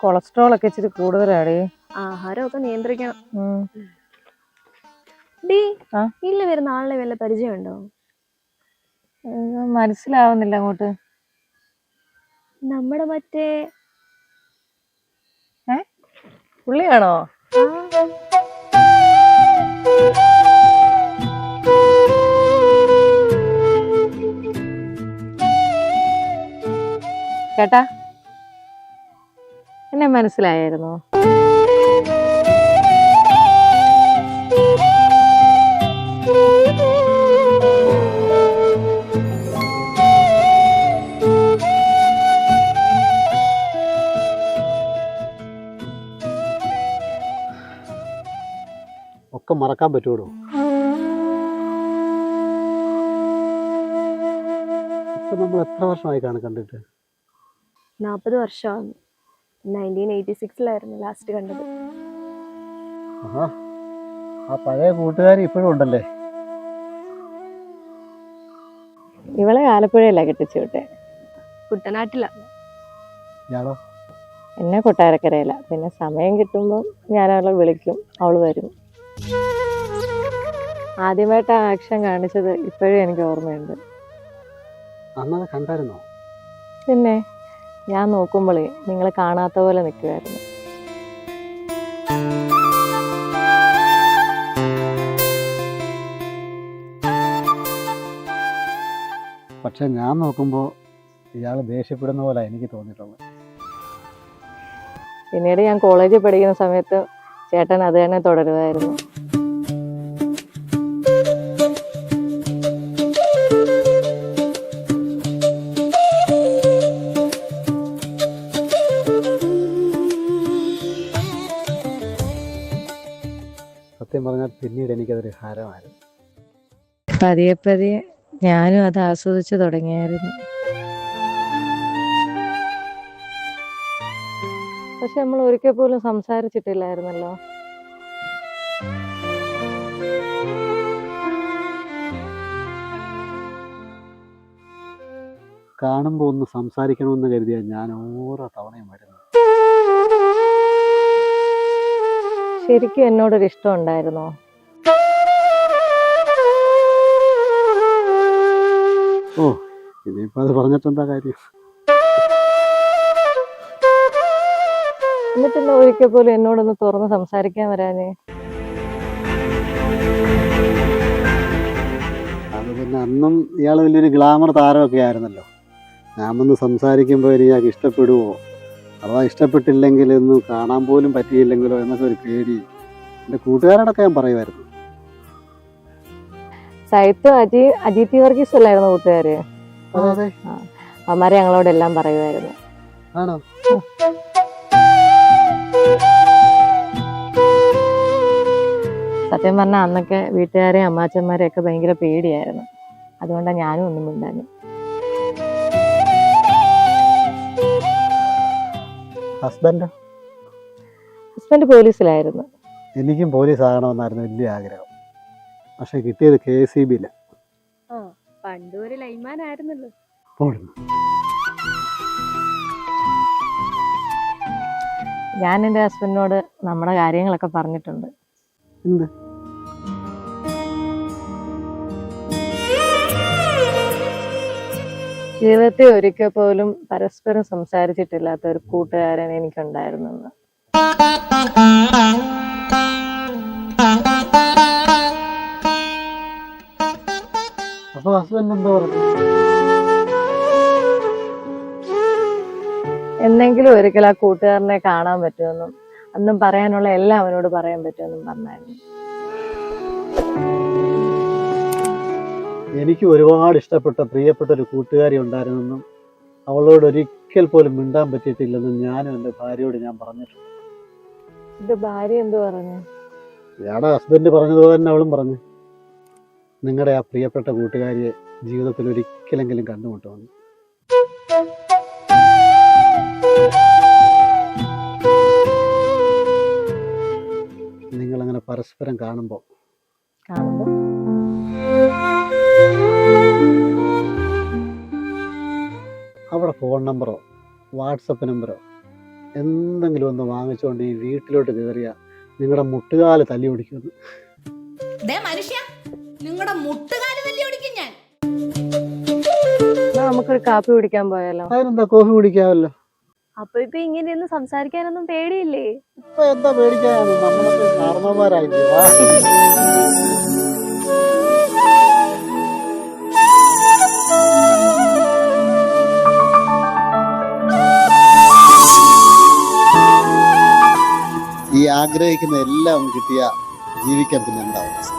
Cholesterol ഒക്കെ ഇച്ചിരി കൂടുതലാടി. ആഹാരമൊക്കെ നിയന്ത്രിക്കണം. ഡീ ഇല്ല വരുന്ന ആളിനെ വല്ല പരിചയമുണ്ടോ? മനസ്സിലാവുന്നില്ല അങ്ങോട്ട്. നമ്മുടെ മറ്റേ പുള്ളിയാണോ? ചേട്ടാ, എന്നെ മനസ്സിലായിരുന്നു? ഒക്കെ മറക്കാൻ പറ്റുമോ? ഇപ്പൊ നമ്മൾ എത്ര വർഷമായി കണ്ടിട്ട്? 40 വർഷമാണ്. 1986 ലാസ്റ്റ് കണ്ടത്. ആ പഴയ കൂട്ടുകാരി ഇപ്പോഴും ഉണ്ടല്ലേ? ഇവളെ ആലപ്പുഴയല്ല കെട്ടിച്ചു വിട്ടെ, കുട്ടനാട്ടിലാണ്. ഞാനോ? എന്നെ കൊട്ടാരക്കരയില. പിന്നെ സമയം കിട്ടുമ്പോൾ ഞാൻ അവളെ വിളിക്കും, അവള് വരും. ആദ്യമായിട്ട് ആ ആക്ഷൻ കാണിച്ചത് ഇപ്പോഴും എനിക്ക് ഓർമ്മയുണ്ട്. അന്നത് കണ്ടായിരുന്നോ? പിന്നെ ഞാൻ നോക്കുമ്പോളേ നിങ്ങൾ കാണാത്ത പോലെ നിൽക്കുമായിരുന്നു. പക്ഷെ ഞാൻ നോക്കുമ്പോൾ ഇയാൾ ദേഷ്യപ്പെടുന്ന പോലെ എനിക്ക് തോന്നിയിട്ടുള്ളത്. പിന്നീട് ഞാൻ കോളേജിൽ പഠിക്കുന്ന സമയത്ത് ചേട്ടൻ അത് തന്നെ തുടരുമായിരുന്നു. സത്യം പറഞ്ഞാൽ പിന്നീട് എനിക്കതൊരു ഹാരമായിരുന്നു. പതിയെ പതിയെ ഞാനും അത് ആസ്വദിച്ചു തുടങ്ങിയായിരുന്നു. പക്ഷെ നമ്മൾ ഒരിക്കൽ പോലും സംസാരിച്ചിട്ടില്ലായിരുന്നല്ലോ. കാണുമ്പോൾ ഒന്ന് സംസാരിക്കണമെന്ന് കരുതിയാൽ ഞാൻ ഓരോ തവണയും വരുന്നു. ശരിക്കും എന്നോടൊരു ഇഷ്ടം ഉണ്ടായിരുന്നോ? ഓ, ഇനിയിപ്പോൾ അത് പറഞ്ഞിട്ടെന്താ കാര്യം? എന്നിട്ടെന്നെ ഒരിക്കൽ പോലും എന്നോടൊന്ന് തുറന്ന് സംസാരിക്കാൻ വരാനേ? അത് പിന്നെ അന്നും ഇയാൾ വലിയൊരു ഗ്ലാമർ താരമൊക്കെ ആയിരുന്നല്ലോ. ഞാൻ വന്ന് സംസാരിക്കുമ്പോൾ ഇയാൾക്ക് ഇഷ്ടപ്പെടുമോ, അഥവാ ഇഷ്ടപ്പെട്ടില്ലെങ്കിൽ ഒന്ന് കാണാൻ പോലും പറ്റിയില്ലെങ്കിലോ എന്നൊക്കെ ഒരു പേടി എൻ്റെ കൂട്ടുകാരോടൊക്കെ ഞാൻ പറയുമായിരുന്നു. സൈത്തും അജിത് വർഗീസ് അല്ലായിരുന്നു കൂട്ടുകാര്? അതെ, അവന്മാരെ ഞങ്ങളോടെല്ലാം പറയുമായിരുന്നു. ആണോ? സത്യം പറഞ്ഞാൽ അന്നൊക്കെ വീട്ടുകാരെയും അമ്മാച്ചന്മാരെയും ഒക്കെ ഭയങ്കര പേടിയായിരുന്നു. അതുകൊണ്ടാണ് ഞാനും ഒന്നും മിണ്ടാഞ്ഞു. ഹസ്ബൻഡ് പോലീസിലായിരുന്നു. എനിക്കും പോലീസ് ആകണമെന്നായിരുന്നു വലിയ ആഗ്രഹം. പക്ഷെ കിട്ടിയത് KCB-യില. പണ്ടും ഒരു ലൈൻമാൻ ആയിരുന്നല്ലോ. ഞാൻ എൻ്റെ ഹസ്ബൻഡിനോട് നമ്മുടെ കാര്യങ്ങളൊക്കെ പറഞ്ഞിട്ടുണ്ട്. എന്ത്? ജീവിതത്തിൽ ഒരിക്കൽ പോലും പരസ്പരം സംസാരിച്ചിട്ടില്ലാത്ത ഒരു കൂട്ടുകാരൻ എനിക്കുണ്ടായിരുന്നെന്ന്. അപ്പൊ ഹസ്ബൻഡ് എന്താ പറഞ്ഞു? എന്നെങ്കിലും ഒരിക്കൽ ആ കൂട്ടുകാരനെ കാണാൻ പറ്റുമെന്നും അന്നും പറയാനുള്ള എല്ലാം അവനോട് പറയാൻ പറ്റുമെന്നും പറഞ്ഞായിരുന്നു. എനിക്ക് ഒരുപാട് ഇഷ്ടപ്പെട്ട പ്രിയപ്പെട്ട ഒരു കൂട്ടുകാരി ഉണ്ടായിരുന്നെന്നും അവളോട് ഒരിക്കൽ പോലും മിണ്ടാൻ പറ്റിയിട്ടില്ലെന്നും ഞാനും എൻ്റെ ഭാര്യയോട് ഞാൻ പറഞ്ഞിട്ടുണ്ട്. ഇത് ഭാര്യ എന്ത് പറഞ്ഞു? ഇയാളുടെ ഹസ്ബൻഡ് പറഞ്ഞതുപോലെ തന്നെ അവളും പറഞ്ഞു, നിങ്ങളുടെ ആ പ്രിയപ്പെട്ട കൂട്ടുകാരിയെ ജീവിതത്തിൽ ഒരിക്കലെങ്കിലും കണ്ടുമുട്ടുമെന്ന്. നിങ്ങളങ്ങനെ പരസ്പരം കാണുമ്പോൾ അവിടെ ഫോൺ നമ്പറോ വാട്സപ്പ് നമ്പറോ എന്തെങ്കിലും ഒന്ന് വാങ്ങിച്ചുകൊണ്ട് ഈ വീട്ടിലോട്ട് കയറിയ നിങ്ങളുടെ മുട്ടുകാല് തല്ലി ഓടിക്കുന്നു. മനുഷ്യ, നിങ്ങളുടെ മുട്ടുകാല് തല്ലി ഓടിക്കും ഞാൻ. എന്നാ നമുക്കൊരു കാപ്പി കുടിക്കാൻ പോയാലോ? അതിനെന്താ, കോഫി കുടിക്കാമല്ലോ. അപ്പൊ ഇപ്പൊ ഇങ്ങനെയൊന്നും സംസാരിക്കാനൊന്നും പേടിയില്ലേ? ഇപ്പൊ എന്താ പേടിക്കാനാണ്, നമ്മളൊക്കെ കാരണവന്മാരായില്ലേ. ഈ ആഗ്രഹിക്കുന്ന എല്ലാം കിട്ടിയ ജീവിക്കാൻ പിന്നെ എന്താ അവസ്ഥ?